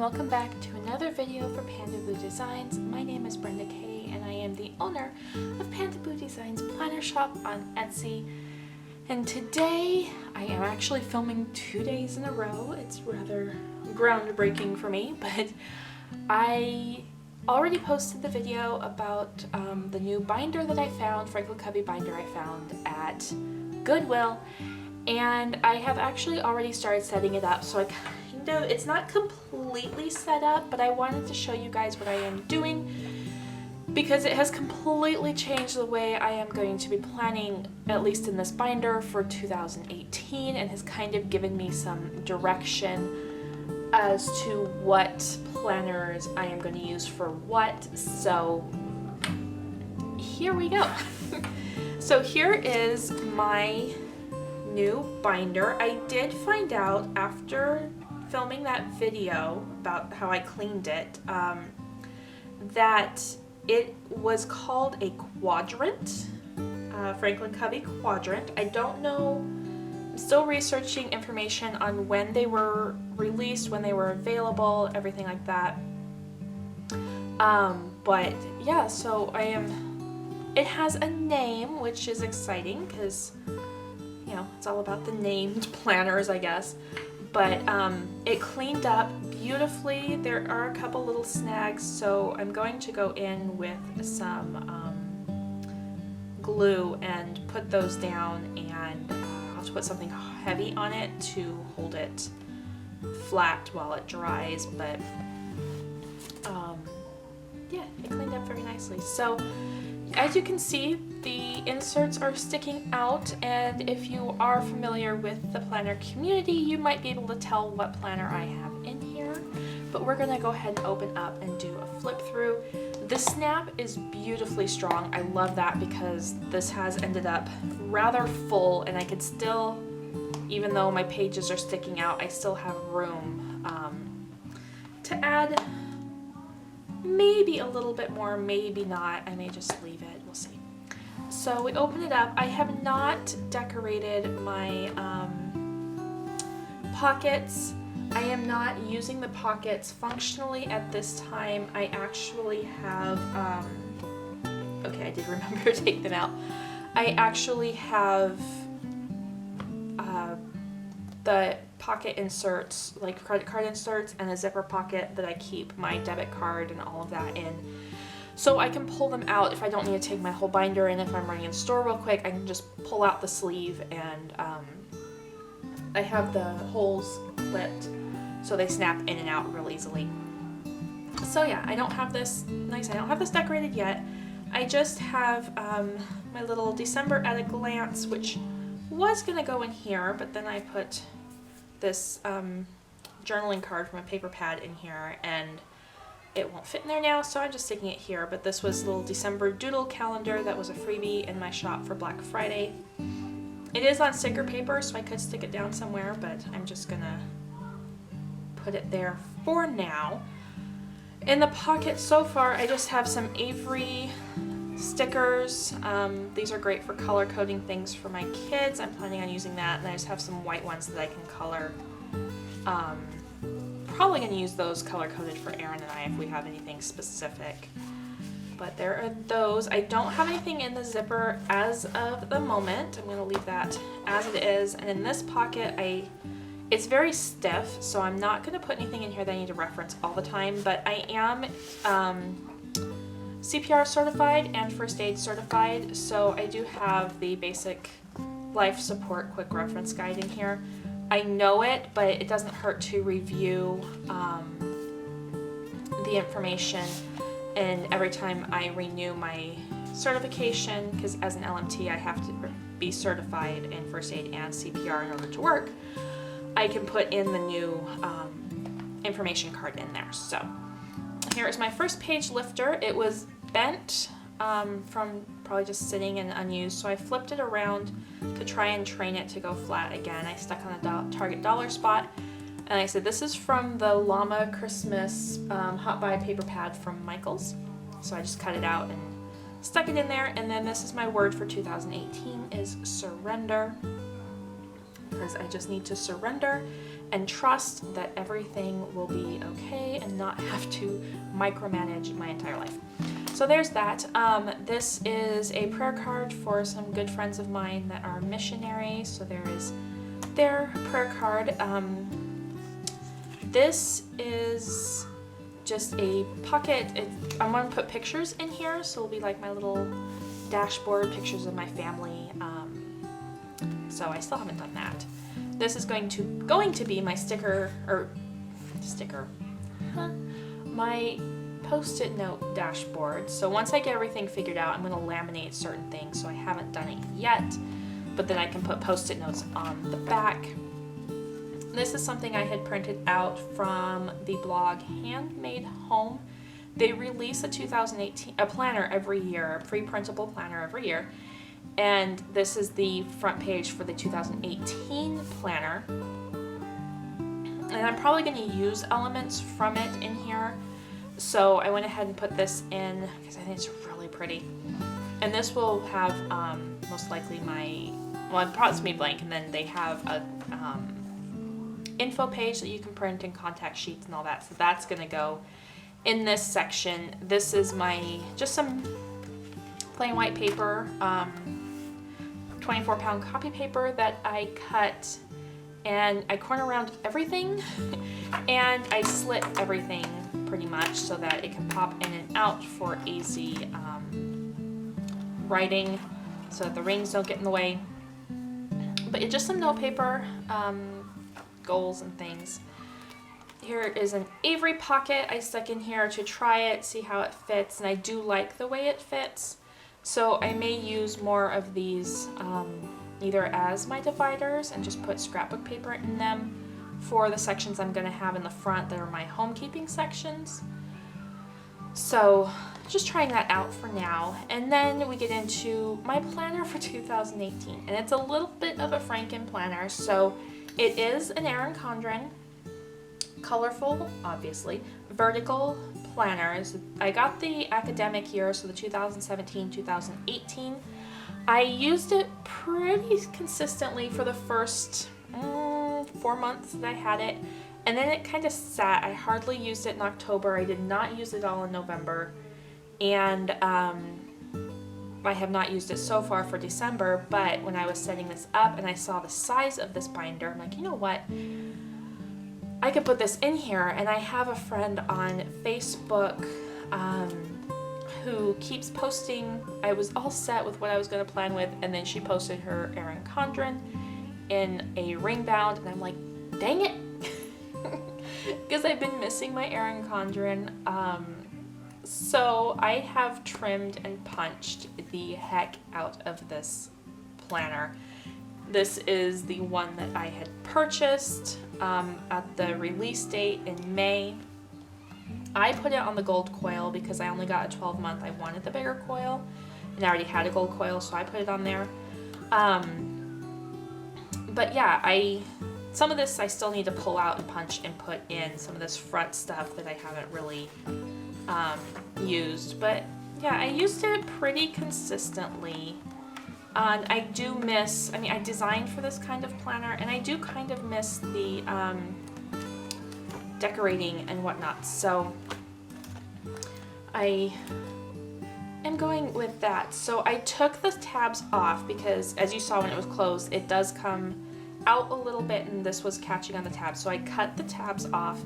welcome back to another video for Panda Boo Designs. My name is Brenda Kay and I am the owner of Panda Boo Designs Planner Shop on Etsy. And today I am actually filming 2 days in a row. It's rather groundbreaking for me, but I already posted the video about the new binder that I found, Franklin Covey binder I found at Goodwill. And I have actually already started setting it up, so it's not completely set up, but I wanted to show you guys what I am doing because it has completely changed the way I am going to be planning, at least in this binder, for 2018, and has kind of given me some direction as to what planners I am going to use for what. So here we go. So here is my new binder. I did find out after filming that video about how I cleaned it that it was called a quadrant, Franklin Covey quadrant. I don't know, I'm still researching information on when they were released, when they were available, everything like that. But yeah, so it has a name, which is exciting because it's all about the named planners, I guess. But it cleaned up beautifully. There are a couple little snags, so I'm going to go in with some glue and put those down, and I'll have to put something heavy on it to hold it flat while it dries. But yeah, it cleaned up very nicely. So as you can see, the inserts are sticking out, and if you are familiar with the planner community, you might be able to tell what planner I have in here. But we're gonna go ahead and open up and do a flip through. The snap is beautifully strong. I love that because this has ended up rather full, and I could still, even though my pages are sticking out, I still have room to add maybe a little bit more, maybe not. I may just leave it, we'll see. So we open it up. I have not decorated my pockets. I am not using the pockets functionally at this time. I actually have, okay, I did remember to take them out. I actually have the pocket inserts, like credit card inserts, and a zipper pocket that I keep my debit card and all of that in. So I can pull them out if I don't need to take my whole binder in. If I'm running in the store real quick, I can just pull out the sleeve, and I have the holes clipped so they snap in and out real easily. So yeah, I don't have this decorated yet. I just have my little December at a glance, which was gonna go in here, but then I put this journaling card from a paper pad in here, and it won't fit in there now, so I'm just sticking it here. But this was a little December doodle calendar that was a freebie in my shop for Black Friday. It is on sticker paper, so I could stick it down somewhere, but I'm just gonna put it there for now. In the pocket so far, I just have some Avery stickers. These are great for color coding things for my kids. I'm planning on using that, and I just have some white ones that I can color. Probably going to use those color coded for Erin and I if we have anything specific. But there are those. I don't have anything in the zipper as of the moment. I'm going to leave that as it is. And in this pocket, it's very stiff, so I'm not going to put anything in here that I need to reference all the time, but I am CPR certified and first aid certified, so I do have the basic life support quick reference guide in here. I know it, but it doesn't hurt to review the information, and every time I renew my certification, because as an LMT I have to be certified in first aid and CPR in order to work, I can put in the new information card in there. So here is my first page lifter. It was bent from probably just sitting and unused, so I flipped it around to try and train it to go flat again. I stuck on the Target dollar spot, and I said this is from the Llama Christmas Hot Buy paper pad from Michaels. So I just cut it out and stuck it in there, and then this is my word for 2018 is surrender, because I just need to surrender and trust that everything will be okay and not have to micromanage my entire life. So there's that. This is a prayer card for some good friends of mine that are missionaries. So there is their prayer card. This is just a pocket. I'm going to put pictures in here, so it'll be like my little dashboard, pictures of my family. So I still haven't done that. This is going to be my my Post-it note dashboard. So once I get everything figured out, I'm going to laminate certain things. So I haven't done it yet, but then I can put Post-it notes on the back. This is something I had printed out from the blog Handmade Home. They release a planner every year, a pre-printable planner every year. And this is the front page for the 2018 planner. And I'm probably going to use elements from it in here. So I went ahead and put this in because I think it's really pretty. And this will have most likely it's me blank, and then they have a info page that you can print and contact sheets and all that. So that's going to go in this section. This is just some plain white paper, 24-pound copy paper that I cut, and I corner around everything and I slit everything pretty much so that it can pop in and out for easy writing so that the rings don't get in the way. But it's just some note paper, goals and things. Here is an Avery pocket I stuck in here to try it, see how it fits, and I do like the way it fits. So I may use more of these either as my dividers and just put scrapbook paper in them for the sections I'm going to have in the front that are my homekeeping sections. So just trying that out for now. And then we get into my planner for 2018. And it's a little bit of a Franken planner. So it is an Erin Condren, colorful, obviously, vertical planners. I got the academic year, so the 2017-2018. I used it pretty consistently for the first 4 months that I had it, and then it kind of sat. I hardly used it in October. I did not use it all in November, and I have not used it so far for December. But when I was setting this up and I saw the size of this binder, I'm like, you know what? I could put this in here. And I have a friend on Facebook who keeps posting. I was all set with what I was going to plan with, and then she posted her Erin Condren in a ring bound, and I'm like, dang it, because I've been missing my Erin Condren. So I have trimmed and punched the heck out of this planner. This is the one that I had purchased at the release date in May. I put it on the gold coil because I only got a 12-month. I wanted the bigger coil, and I already had a gold coil, so I put it on there. But yeah, some of this I still need to pull out and punch and put in some of this front stuff that I haven't really used. But yeah, I used it pretty consistently. And I do miss, I designed for this kind of planner, and I do kind of miss the decorating and whatnot. So I am going with that. So I took the tabs off because, as you saw when it was closed, it does come out a little bit, and this was catching on the tabs. So I cut the tabs off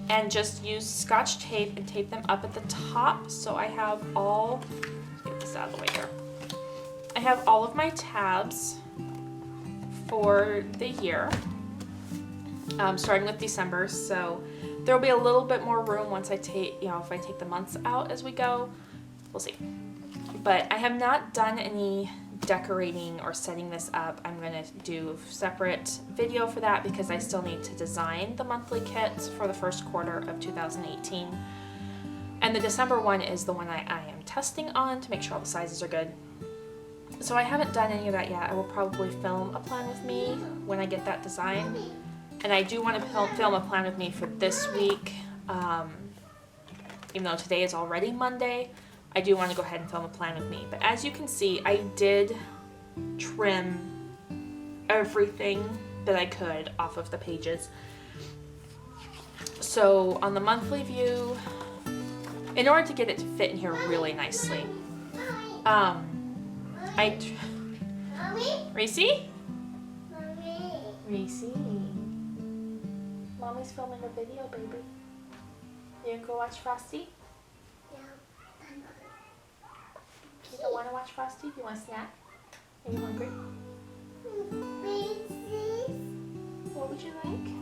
and just used Scotch tape and taped them up at the top. So I have let's get this out of the way here. I have all of my tabs for the year, starting with December. So there'll be a little bit more room once I take, if I take the months out as we go. We'll see. But I have not done any decorating or setting this up. I'm going to do a separate video for that because I still need to design the monthly kits for the first quarter of 2018. And the December one is the one I am testing on to make sure all the sizes are good. So I haven't done any of that yet. I will probably film a plan with me when I get that design. And I do want to film a plan with me for this week. Even though today is already Monday, I do want to go ahead and film a plan with me. But as you can see, I did trim everything that I could off of the pages. So on the monthly view, in order to get it to fit in here really nicely, Reese? Reese? Mommy's filming a video, baby. You gonna go watch Frosty? You don't want to watch Frosty? You want a snack? Are you hungry? What would you like?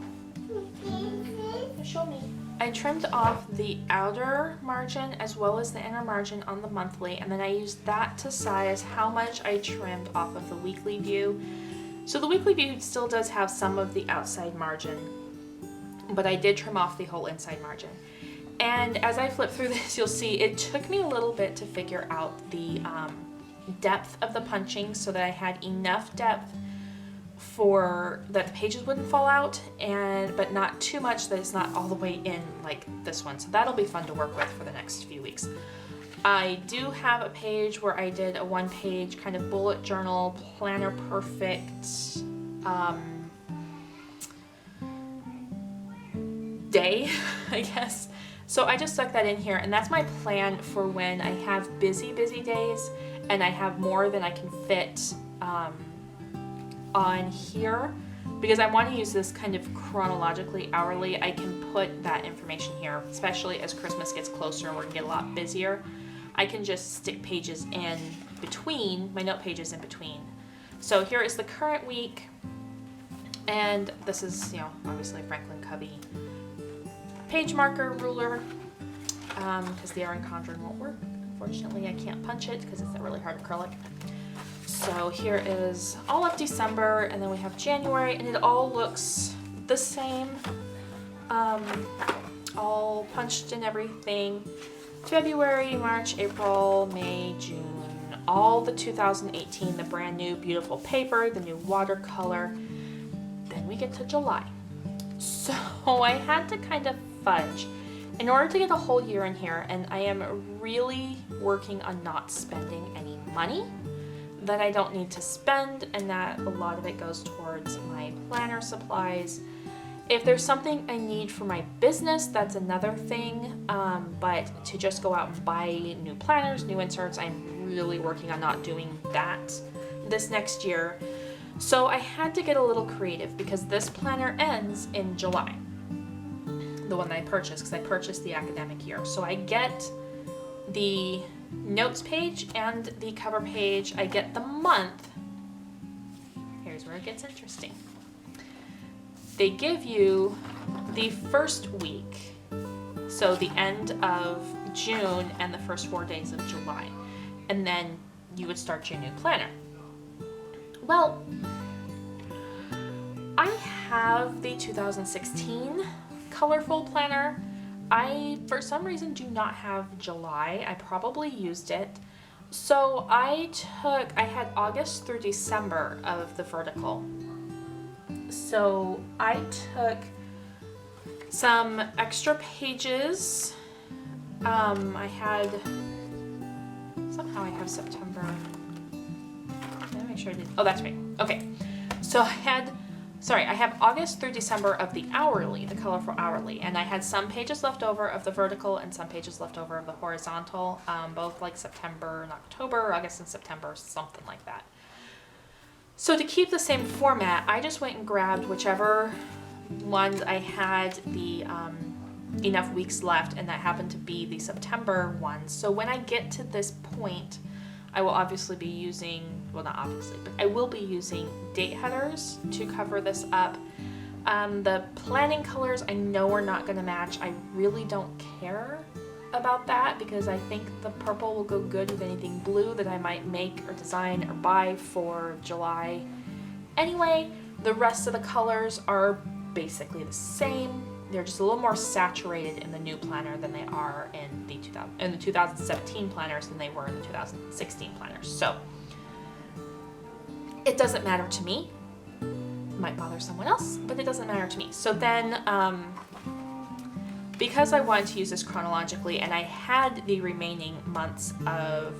Show me. I trimmed off the outer margin as well as the inner margin on the monthly, and then I used that to size how much I trimmed off of the weekly view. So the weekly view still does have some of the outside margin, but I did trim off the whole inside margin. And as I flip through this, you'll see it took me a little bit to figure out the depth of the punching so that I had enough depth for that the pages wouldn't fall out, but not too much that it's not all the way in like this one. So that'll be fun to work with for the next few weeks. I do have a page where I did a 1-page kind of bullet journal, planner perfect day, I guess. So I just stuck that in here, and that's my plan for when I have busy days and I have more than I can fit on here, because I want to use this kind of chronologically hourly. I can put that information here, especially as Christmas gets closer and we're gonna get a lot busier. I can just stick pages in between, my note pages in between. So here is the current week, and this is, you know, obviously Franklin Covey page marker ruler, because the Erin Condren won't work. Unfortunately, I can't punch it because it's a really hard acrylic. So here is all of December, and then we have January, and it all looks the same, all punched and everything. February, March, April, May, June, all the 2018, the brand new beautiful paper, the new watercolor. Then we get to July. So I had to kind of fudge in order to get a whole year in here, and I am really working on not spending any money that I don't need to spend, and that a lot of it goes towards my planner supplies. If there's something I need for my business, that's another thing, but to just go out and buy new planners, new inserts, I'm really working on not doing that this next year. So I had to get a little creative because this planner ends in July, the one that I purchased, because I purchased the academic year. So I get the notes page and the cover page. I get the month. Here's where it gets interesting. They give you the first week, so the end of June and the first 4 days of July, and then you would start your new planner. Well, I have the 2016 colorful planner. I, for some reason, do not have July. I probably used it. So I had August through December of the vertical. So I took some extra pages. Somehow I have September. Let me make sure I did. Oh, that's right. Okay. So I have August through December of the hourly, the colorful hourly, and I had some pages left over of the vertical and some pages left over of the horizontal, both like September and October, August and September, something like that. So to keep the same format, I just went and grabbed whichever ones I had the enough weeks left, and that happened to be the September ones. So when I get to this point, I will obviously be using, well, not obviously, but I will be using date headers to cover this up. The planning colors I know are not going to match. I really don't care about that because I think the purple will go good with anything blue that I might make or design or buy for July. Anyway, the rest of the colors are basically the same. They're just a little more saturated in the new planner than they are in the 2017 planners than they were in the 2016 planners. So it doesn't matter to me. It might bother someone else, but it doesn't matter to me. So then, because I wanted to use this chronologically and I had the remaining months of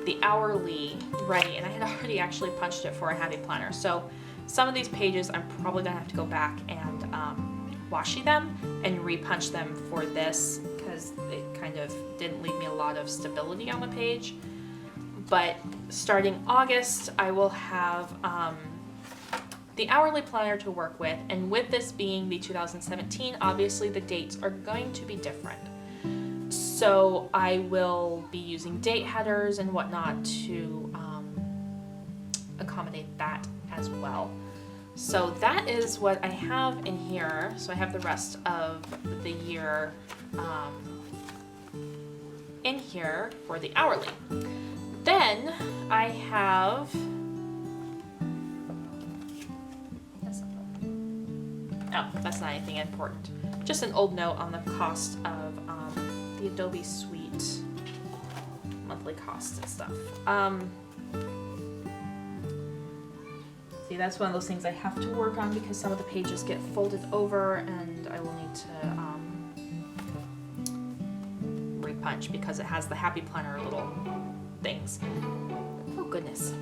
the hourly ready, and I had already actually punched it for a happy planner. So some of these pages I'm probably gonna have to go back and washi them and repunch them for this because it kind of didn't leave me a lot of stability on the page. But starting August, I will have the hourly planner to work with, and with this being the 2017, obviously the dates are going to be different. So I will be using date headers and whatnot to accommodate that as well. So that is what I have in here. So I have the rest of the year in here for the hourly. Then I have, that's not anything important. Just an old note on the cost of the Adobe Suite monthly costs and stuff. See, that's one of those things I have to work on because some of the pages get folded over and I will need to repunch because it has the Happy Planner little things. Oh goodness.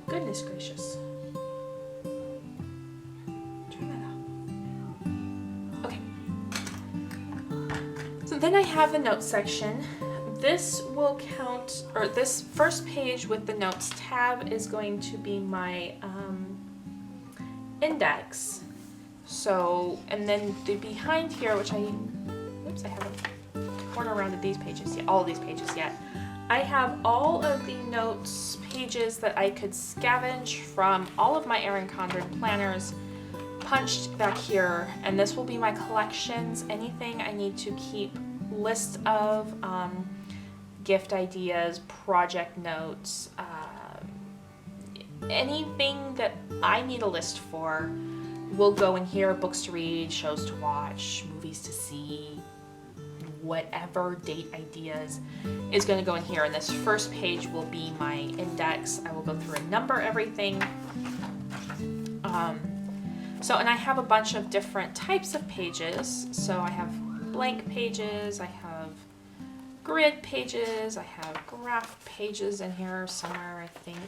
Goodness gracious. Turn that off. Okay. So then I have the notes section. This will count, or this first page with the notes tab is going to be my index. So, and then the behind here, which I haven't torn around these pages yet, all of these pages yet. I have all of the notes pages that I could scavenge from all of my Erin Condren planners punched back here, and this will be my collections, anything I need to keep list of, gift ideas, project notes, anything that I need a list for will go in here. Books to read, shows to watch, movies to see, whatever date ideas is going to go in here. And this first page will be my index. I will go through and number everything. And I have a bunch of different types of pages. So I have blank pages, I have grid pages, I have graph pages in here somewhere, I think.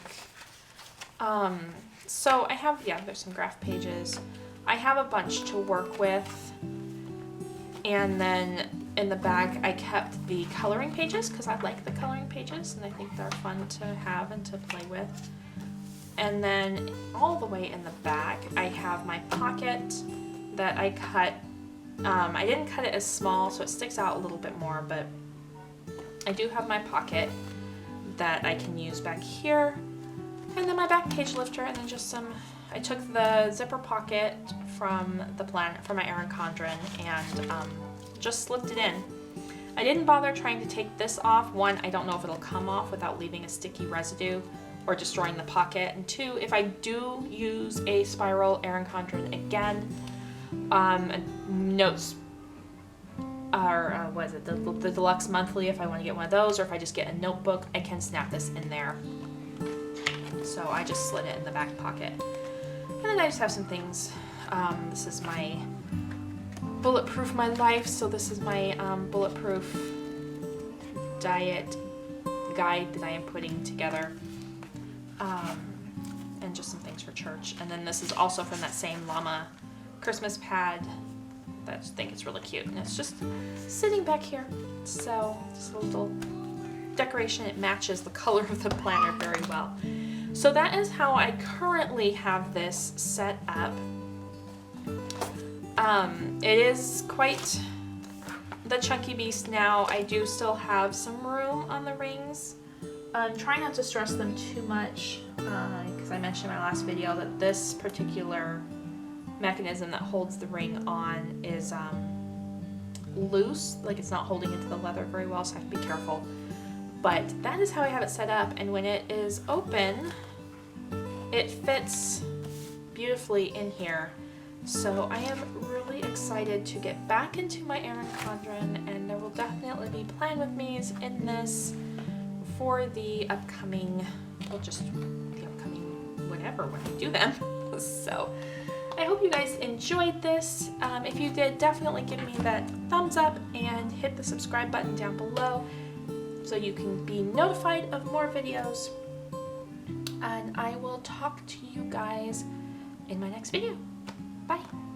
So I have, there's some graph pages. I have a bunch to work with. And then in the back, I kept the coloring pages because I like the coloring pages and I think they're fun to have and to play with. And then all the way in the back, I have my pocket that I cut. I didn't cut it as small, so it sticks out a little bit more, but I do have my pocket that I can use back here. And then my back page lifter, and then just I took the zipper pocket from my Erin Condren and just slipped it in. I didn't bother trying to take this off. One, I don't know if it'll come off without leaving a sticky residue or destroying the pocket. And two, if I do use a spiral Erin Condren again, notes are, what is it, the deluxe monthly, if I want to get one of those, or if I just get a notebook, I can snap this in there. So I just slid it in the back pocket. And then I just have some things. This is my Bulletproof My Life, so this is my bulletproof diet guide that I am putting together. And just some things for church. And then this is also from that same llama Christmas pad that I think is really cute. And it's just sitting back here. So just a little decoration. It matches the color of the planner very well. So that is how I currently have this set up. It is quite the chunky beast now. I do still have some room on the rings. Try not to stress them too much because I mentioned in my last video that this particular mechanism that holds the ring on is loose, like it's not holding into the leather very well, so I have to be careful. But that is how I have it set up, and when it is open, it fits beautifully in here. So I am really excited to get back into my Erin Condren, and there will definitely be plan with me's in this for the upcoming, well, just the upcoming whatever when I do them. So I hope you guys enjoyed this. If you did, definitely give me that thumbs up and hit the subscribe button down below so you can be notified of more videos. And I will talk to you guys in my next video. Bye.